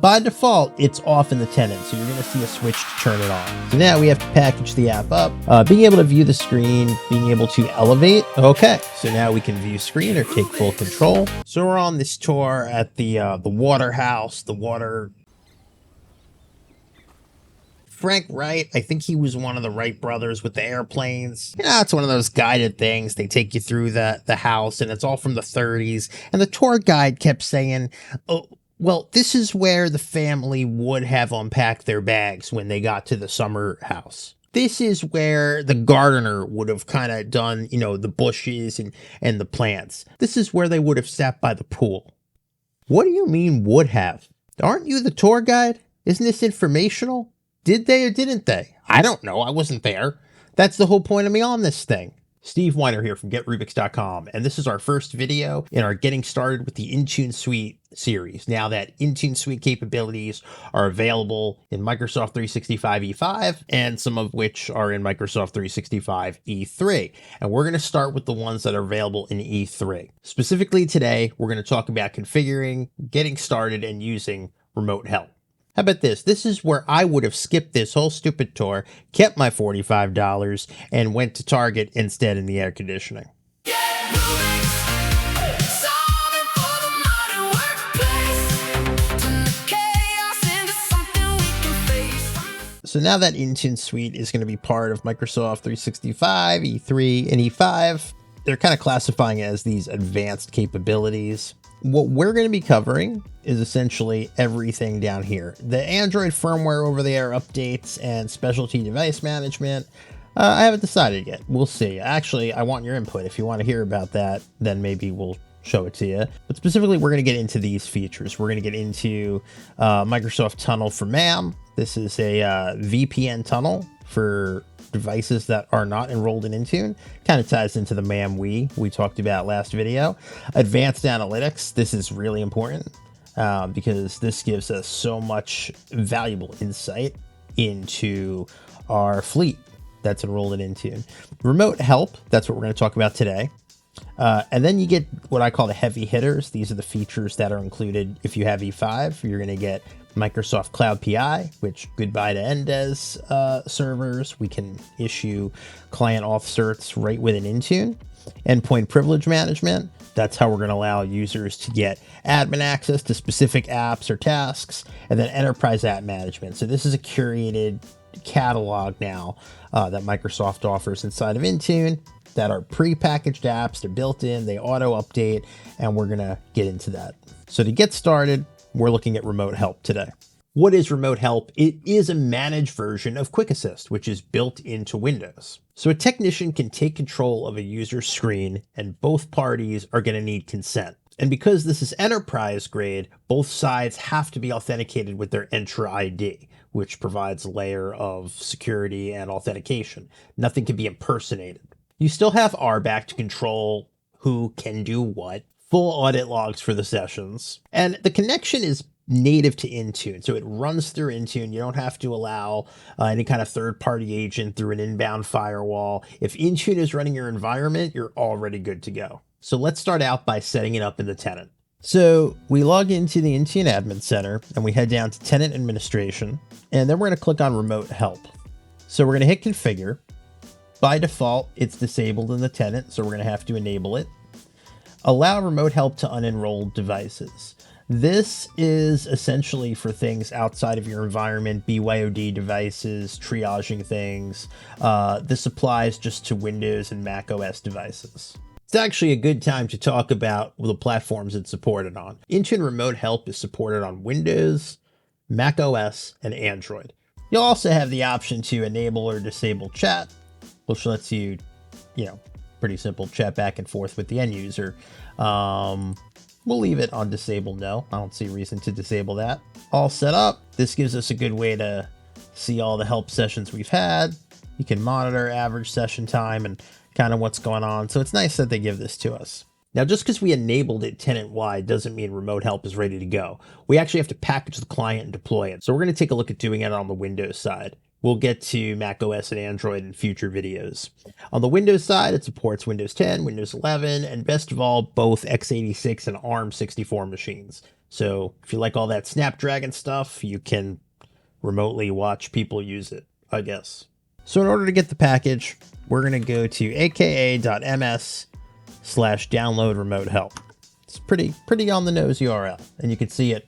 by default, it's off in the tenant, so you're going to see a switch to turn it on. So now we have to package the app up, being able to view the screen, being able to elevate. Okay, so now we can view screen or take full control. So we're on this tour at the water house, the water. Frank Wright, I think he was one of the Wright brothers with the airplanes. Yeah, it's one of those guided things. They take you through the house, and it's all from the 30s. And the tour guide kept saying, oh, well, this is where the family would have unpacked their bags when they got to the summer house. This is where the gardener would have kind of done, you know, the bushes and the plants. This is where they would have sat by the pool. What do you mean would have? Aren't you the tour guide? Isn't this informational? Did they or didn't they? I don't know. I wasn't there. That's the whole point of me on this thing. Steve Weiner here from GetRubix.com, and this is our first video in our Getting Started with the Intune Suite series. Now that Intune Suite capabilities are available in Microsoft 365 E5, and some of which are in Microsoft 365 E3. And we're going to start with the ones that are available in E3. Specifically today, we're going to talk about configuring, getting started, and using Remote Help. How about this? This is where I would have skipped this whole stupid tour, kept my $45, and went to Target instead in the air conditioning. So now that Intune Suite is going to be part of Microsoft 365, E3, and E5, they're kind of classifying it as these advanced capabilities. What we're going to be covering is essentially everything down here. The Android firmware over-the-air updates and specialty device management. I haven't decided yet. We'll see. Actually, I want your input. If you want to hear about that, then maybe we'll show it to you. But specifically, we're going to get into these features. We're going to get into Microsoft Tunnel for MAM. This is a VPN tunnel for devices that are not enrolled in Intune. Kind of ties into the MAM we talked about last video. Advanced analytics. This is really important because this gives us so much valuable insight into our fleet that's enrolled in Intune. Remote Help. That's what we're going to talk about today. And then you get what I call the heavy hitters. These are the features that are included if you have E5. You're going to get Microsoft Cloud PI, which goodbye to NDES servers. We can issue client auth certs right within Intune. Endpoint privilege management. That's how we're going to allow users to get admin access to specific apps or tasks. And then enterprise app management. So this is a curated catalog now that Microsoft offers inside of Intune that are pre-packaged apps. They're built in, they auto update, and we're going to get into that. So to get started, we're looking at Remote Help today. What is Remote Help? It is a managed version of Quick Assist, which is built into Windows. So a technician can take control of a user's screen, and both parties are going to need consent. And because this is enterprise grade, both sides have to be authenticated with their Entra ID, which provides a layer of security and authentication. Nothing can be impersonated. You still have RBAC to control who can do what, full audit logs for the sessions, and the connection is native to Intune. So it runs through Intune. You don't have to allow any kind of third-party agent through an inbound firewall. If Intune is running your environment, you're already good to go. So let's start out by setting it up in the tenant. So we log into the Intune Admin Center and we head down to Tenant Administration, and then we're going to click on Remote Help. So we're going to hit Configure. By default, it's disabled in the tenant, so we're going to have to enable it. Allow Remote Help to unenrolled devices. This is essentially for things outside of your environment, BYOD devices, triaging things. This applies just to Windows and macOS devices. It's actually a good time to talk about the platforms it's supported on. Intune Remote Help is supported on Windows, macOS, and Android. You'll also have the option to enable or disable chat, which lets you, pretty simple, chat back and forth with the end user. We'll leave it on disable no. I don't see a reason to disable that. All set up. This gives us a good way to see all the help sessions we've had. You can monitor average session time and kind of what's going on. So it's nice that they give this to us. Now, just because we enabled it tenant-wide doesn't mean Remote Help is ready to go. We actually have to package the client and deploy it. So we're going to take a look at doing it on the Windows side. We'll get to macOS and Android in future videos. On the Windows side, it supports Windows 10, Windows 11, and best of all, both x86 and ARM64 machines. So if you like all that Snapdragon stuff, you can remotely watch people use it, I guess. So in order to get the package, we're going to go to aka.ms/download remote help. It's pretty on the nose URL, and you can see it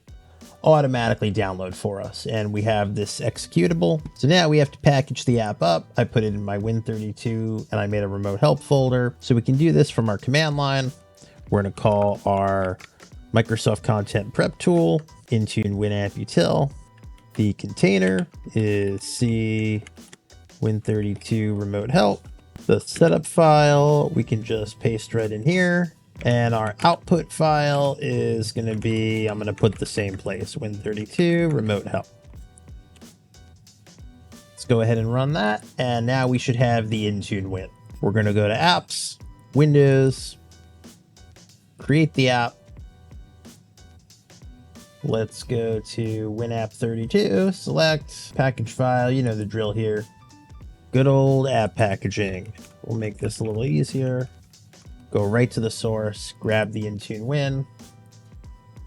automatically download for us. And we have this executable. So now we have to package the app up. I put it in my Win32 and I made a remote help folder. So we can do this from our command line. We're going to call our Microsoft Content Prep Tool Intune Winamp Util. The container is C Win32 Remote Help. The setup file, we can just paste right in here. And our output file is going to be, I'm going to put the same place, Win32 Remote Help. Let's go ahead and run that. And now we should have the Intune Win. We're going to go to Apps, Windows, create the app. Let's go to WinApp32, select package file. You know the drill here. Good old app packaging. We'll make this a little easier. Go right to the source, grab the Intune Win.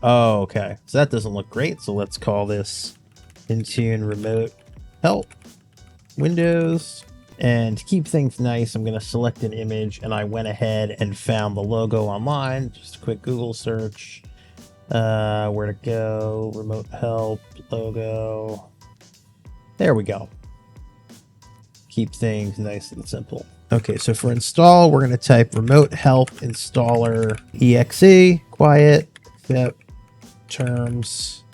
Oh, okay. So that doesn't look great. So let's call this Intune Remote Help, Windows. And to keep things nice, I'm going to select an image, and I went ahead and found the logo online. Just a quick Google search. Where to go? Remote Help, logo. There we go. Keep things nice and simple. Okay, so for install, we're going to type remote help installer exe, quiet, accept, terms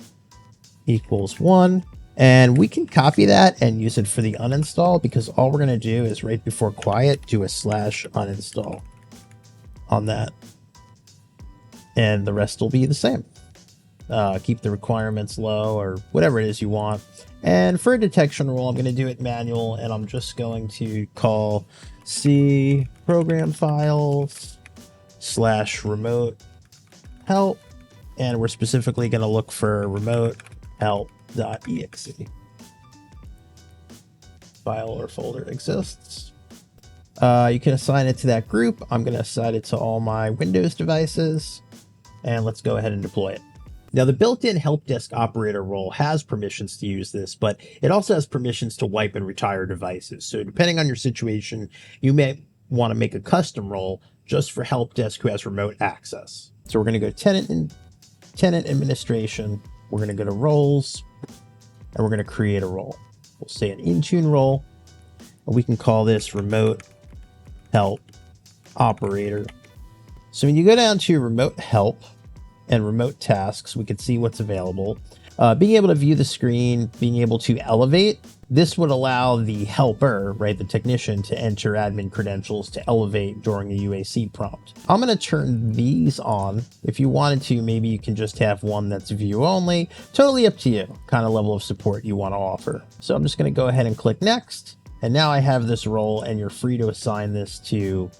equals 1. And we can copy that and use it for the uninstall, because all we're going to do is right before quiet, do a /uninstall on that. And the rest will be the same. Keep the requirements low or whatever it is you want. And for a detection rule, I'm going to do it manual, and I'm just going to call C program files /remote help. And we're specifically going to look for remote help.exe. File or folder exists. You can assign it to that group. I'm going to assign it to all my Windows devices, and let's go ahead and deploy it. Now, the built-in help desk operator role has permissions to use this, but it also has permissions to wipe and retire devices. So depending on your situation, you may want to make a custom role just for help desk who has remote access. So we're going to go tenant administration. We're going to go to roles, and we're going to create a role. We'll say an Intune role, and we can call this remote help operator. So when you go down to remote help and remote tasks, we can see what's available. Being able to view the screen, being able to elevate, this would allow the helper, right, the technician, to enter admin credentials to elevate during a UAC prompt. I'm going to turn these on. If you wanted to, maybe you can just have one that's view only. Totally up to you, kind of level of support you want to offer. So I'm just going to go ahead and click next. And now I have this role, and you're free to assign this to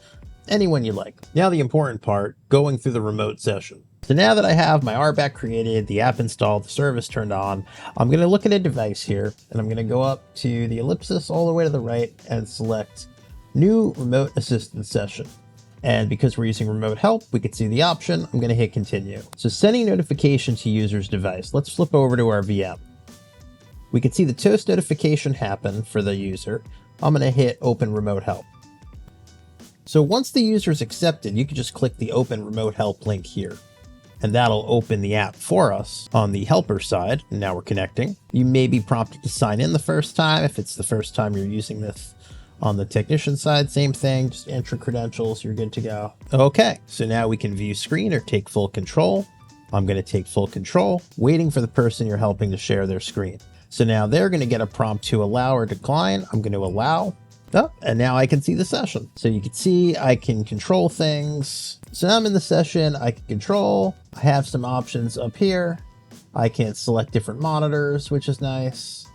anyone you like. Now the important part, going through the remote session. So now that I have my RBAC created, the app installed, the service turned on, I'm going to look at a device here, and I'm going to go up to the ellipsis all the way to the right and select New Remote Assistance Session. And because we're using remote help, we can see the option. I'm going to hit continue. So sending notification to user's device. Let's flip over to our VM. We can see the toast notification happen for the user. I'm going to hit open remote help. So once the user is accepted, you can just click the open remote help link here, and that'll open the app for us on the helper side. And now we're connecting. You may be prompted to sign in the first time. If it's the first time you're using this on the technician side, same thing, just enter credentials, you're good to go. Okay, so now we can view screen or take full control. I'm going to take full control, waiting for the person you're helping to share their screen. So now they're going to get a prompt to allow or decline. I'm going to allow. Oh, and now I can see the session. So you can see I can control things. So now I'm in the session, I can control. I have some options up here. I can select different monitors, which is nice.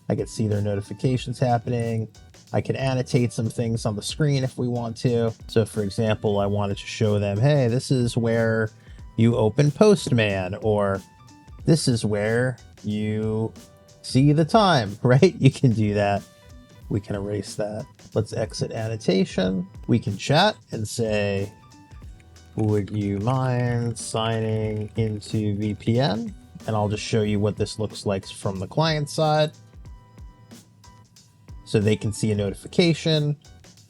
I can see their notifications happening. I can annotate some things on the screen if we want to. So for example, I wanted to show them, hey, this is where you open Postman, or this is where you see the time, right? You can do that. We can erase that. Let's exit annotation. We can chat and say, would you mind signing into VPN? And I'll just show you what this looks like from the client side. So they can see a notification.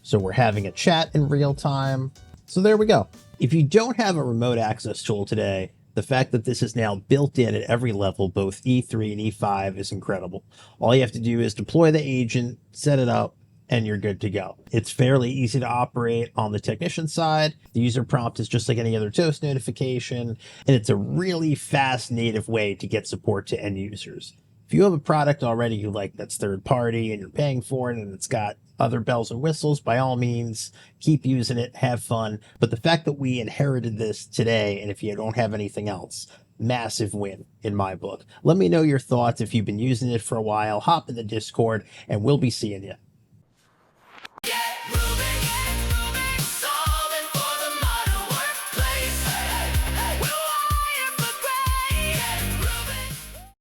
So we're having a chat in real time. So there we go. If you don't have a remote access tool today, the fact that this is now built in at every level, both E3 and E5, is incredible. All you have to do is deploy the agent, set it up, and you're good to go. It's fairly easy to operate on the technician side. The user prompt is just like any other Toast notification, and it's a really fast native way to get support to end users. If you have a product already you like that's third party and you're paying for it and it's got other bells and whistles, by all means, keep using it, have fun. But the fact that we inherited this today, and if you don't have anything else, massive win in my book. Let me know your thoughts. If you've been using it for a while, hop in the Discord and we'll be seeing you.